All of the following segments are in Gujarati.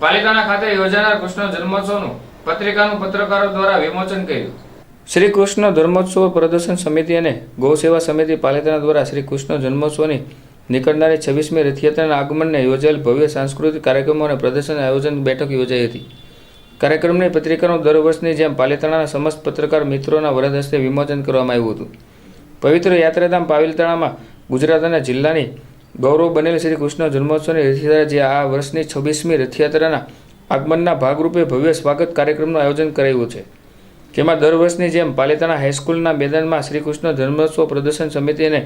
પાલિતાણા ખાતે યોજાનાર કૃષ્ણ જન્મોત્સવનું પત્રિકાનું પત્રકારો દ્વારા વિમોચન કર્યું। શ્રી કૃષ્ણ ધર્મોત્સવ પ્રદર્શન સમિતિ અને ગૌ સેવા સમિતિ પાલિતાણા દ્વારા શ્રી કૃષ્ણ જન્મોત્સવની નીકળનારી 26મી રથયાત્રાના આગમનને યોજાયેલ ભવ્ય સાંસ્કૃતિક કાર્યક્રમો અને પ્રદર્શન આયોજન બેઠક યોજાઈ હતી। કાર્યક્રમની પત્રિકાનું દર વર્ષની જેમ પાલિતાણાના સમસ્ત પત્રકાર મિત્રોના વરદ હસ્તે વિમોચન કરવામાં આવ્યું હતું। પવિત્ર યાત્રાધામ પાલિતાણામાં ગુજરાત અને જિલ્લાની ગૌરવ બનેલ શ્રી કૃષ્ણ જન્મોત્સવની રથયાત્રા જે આ વર્ષની 26મી રથયાત્રાના આગમનના ભાગરૂપે ભવ્ય સ્વાગત કાર્યક્રમનું આયોજન કરાયું છે, જેમાં દર વર્ષની જેમ પાલિતાણા હાઈસ્કૂલના મેદાનમાં શ્રી કૃષ્ણ જન્મોત્સવ પ્રદર્શન સમિતિ અને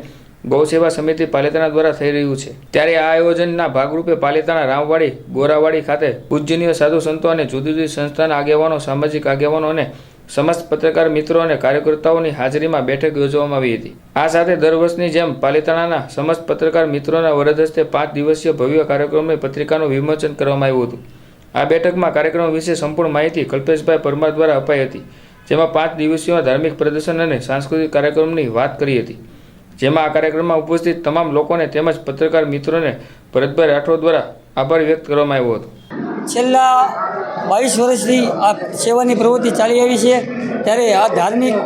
ગૌ સેવા સમિતિ પાલિતાણા દ્વારા થઈ રહ્યું છે। ત્યારે આ આયોજનના ભાગરૂપે પાલિતાણા રામવાડી ગોરાવાડી ખાતે પૂજનીય સાધુ સંતો અને જુદી જુદી સંસ્થાના આગેવાનો, સામાજિક આગેવાનો અને સમસ્ત પત્રકાર મિત્રો અને કાર્યકર્તાઓની હાજરીમાં બેઠક યોજવામાં આવી હતી। આ સાથે દર વર્ષની જેમ પાલિતાણાના સમસ્ત પત્રકાર મિત્રોના વરદ હસ્તે 5 દિવસીય ભવ્ય કાર્યક્રમની પત્રિકાનું વિમોચન કરવામાં આવ્યું હતું। આ બેઠકમાં કાર્યક્રમ વિશે સંપૂર્ણ માહિતી કલ્પેશભાઈ પરમાર દ્વારા અપાઈ હતી, જેમાં 5 દિવસીય ધાર્મિક પ્રદર્શન અને સાંસ્કૃતિક કાર્યક્રમની વાત કરી હતી, જેમાં આ કાર્યક્રમમાં ઉપસ્થિત તમામ લોકોને તેમજ પત્રકાર મિત્રોને ભરતભાઈ રાઠોડ દ્વારા આભાર વ્યક્ત કરવામાં આવ્યો હતો। છેલ્લા 22 વર્ષથી આ સેવાની પ્રવૃત્તિ ચાલી આવી છે, ત્યારે આ ધાર્મિક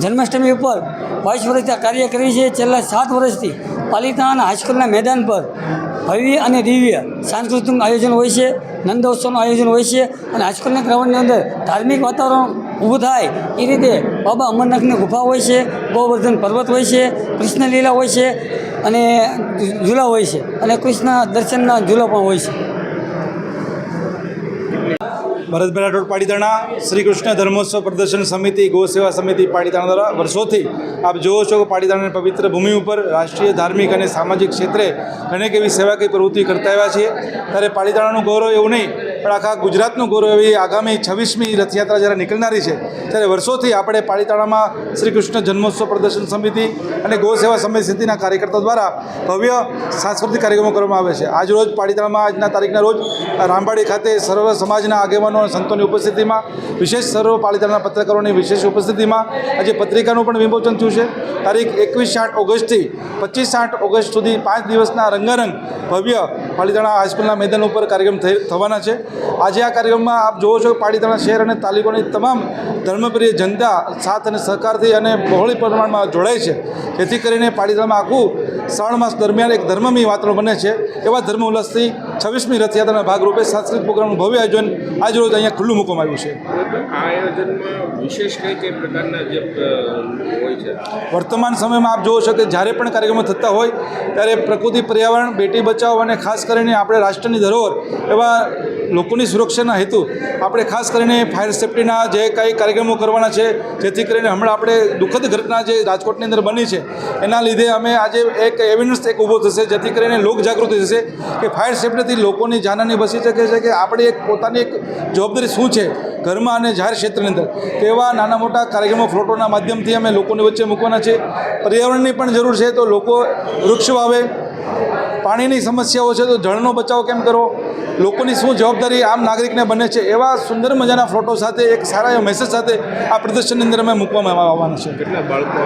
જન્માષ્ટમી ઉપર 22 વર્ષથી આ કાર્ય કરી છે। છેલ્લા 7 વર્ષથી પાલિતાણાના હાઈસ્કૂલના મેદાન પર ભવ્ય અને દિવ્ય સાંસ્કૃતિક આયોજન હોય છે, નંદોત્સવનું આયોજન હોય છે અને હાઈસ્કૂલના ગ્રાઉન્ડની અંદર ધાર્મિક વાતાવરણ ઊભું થાય એ રીતે બાબા અમરનાથની ગુફા હોય છે, ગોવર્ધન પર્વત હોય છે, કૃષ્ણ લીલા હોય છે અને ઝૂલા હોય છે અને કૃષ્ણ દર્શનના ઝૂલા પણ હોય છે। ભરતભાઈ રાઠોડ પાલિતાણા શ્રી કૃષ્ણ ધર્મોત્સવ પ્રદર્શન સમિતિ ગૌ સેવા સમિતિ પાલિતાણા દ્વારા વર્ષોથી આપ જુઓ છો કે પાલિતાણાની પવિત્ર ભૂમિ ઉપર રાષ્ટ્રીય ધાર્મિક અને સામાજિક ક્ષેત્રે અનેક એવી સેવાકીય પ્રવૃત્તિ કરતા આવ્યા છીએ। ત્યારે પાલિતાણાનું ગૌરવ એવું નહીં પણ આખા ગુજરાતનું ગૌરવ એવી આગામી 26મી રથયાત્રા જ્યારે નીકળનારી છે, ત્યારે વર્ષોથી આપણે પાલિતાણામાં શ્રી કૃષ્ણ જન્મોત્સવ પ્રદર્શન સમિતિ અને ગૌ સેવા સમિતિના કાર્યકર્તાઓ દ્વારા ભવ્ય સાંસ્કૃતિક કાર્યક્રમો કરવામાં આવે છે। આજરોજ પાલિતાણામાં આજના તારીખના રોજ રામવાડી ખાતે સર્વ સમાજના આગેવાનો સંતોની ઉપસ્થિતિમાં, વિશેષ સર્વ પાલિતાણાના પત્રકારોની વિશેષ ઉપસ્થિતિમાં આજે પત્રિકાનું પણ વિમોચન થયું છે। તારીખ 21-8 ઓગસ્ટથી 25-8 ઓગસ્ટ સુધી 5 દિવસના રંગારંગ ભવ્ય પાલિતાણા હાઈસ્કૂલના મેદાન ઉપર કાર્યક્રમ થવાના છે। આજે આ કાર્યક્રમમાં આપ જુઓ છો પાલિતાણા શહેર અને તાલુકાની તમામ ધર્મપ્રિય જનતા સાથ અને સહકારથી અને બહોળી પ્રમાણમાં જોડાય છે, જેથી કરીને પાલિતાણામાં આખું શ્રાવણ માસ દરમિયાન એક ધર્મમય વાતાવરણ બને છે। એવા ધર્મ ઉલ્લાસથી 26મી રથયાત્રાના ભાગરૂપે સાંસ્કૃતિક પ્રોગ્રામનું ભવ્ય આયોજન આજરોજ અહીંયા ખુલ્લું મૂકવામાં આવ્યું છે। આ આયોજનમાં વિશેષ કઈ પ્રકારના જે હોય છે? વર્તમાન સમયમાં આપ જુઓ છો કે જ્યારે પણ કાર્યક્રમો થતા હોય ત્યારે પ્રકૃતિ, પર્યાવરણ, બેટી બચાવો અને ખાસ કરીને આપણે રાષ્ટ્રની ધરોહર એવા લોકોની સુરક્ષાના હેતુ આપણે ખાસ કરીને ફાયર સેફ્ટીના જે કંઈ કાર્યક્રમો કરવાના છે, જેથી કરીને હમણાં આપણે દુઃખદ ઘટના જે રાજકોટની અંદર બની છે એના લીધે અમે આજે એક એવિડન્સ એક ઊભો થશે, જેથી કરીને લોક જાગૃતિ થશે કે ફાયર સેફ્ટીથી લોકોની જાનહાની બચી શકે છે, કે આપણે એક પોતાની એક જવાબદારી શું છે ઘરમાં અને જાહેર ક્ષેત્રની અંદર, તેવા નાના મોટા કાર્યક્રમો ફ્લોટોના માધ્યમથી અમે લોકોની વચ્ચે મૂકવાના છે। પર્યાવરણની પણ જરૂર છે તો લોકો વૃક્ષ વાવે, પાણીની સમસ્યાઓ છે તો જળનો બચાવ કેમ કરો, લોકોની શું જવાબદારી આમ નાગરિકને બને છે, એવા સુંદર મજાના ફોટો સાથે એક સારા એવા મેસેજ સાથે આ પ્રદર્શનની અંદર અમે મૂકવામાં આવવાના છે। કેટલા બાળકો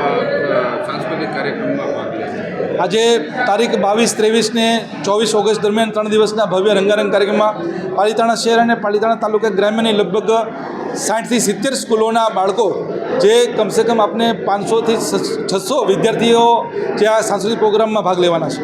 સાંસ્કૃતિક કાર્યક્રમમાં ભાગ લે છે? આજે તારીખ 22, 23 ને 24 ઓગસ્ટ દરમિયાન 3 દિવસના ભવ્ય રંગારંગ કાર્યક્રમમાં પાલિતાણા શહેર અને પાલિતાણા તાલુકા ગ્રામ્યની લગભગ 60 થી 70 સ્કૂલોના બાળકો, જે કમસે કમ આપણે 500 થી 600 વિદ્યાર્થીઓ જે આ સાંસ્કૃતિક પ્રોગ્રામમાં ભાગ લેવાના છે।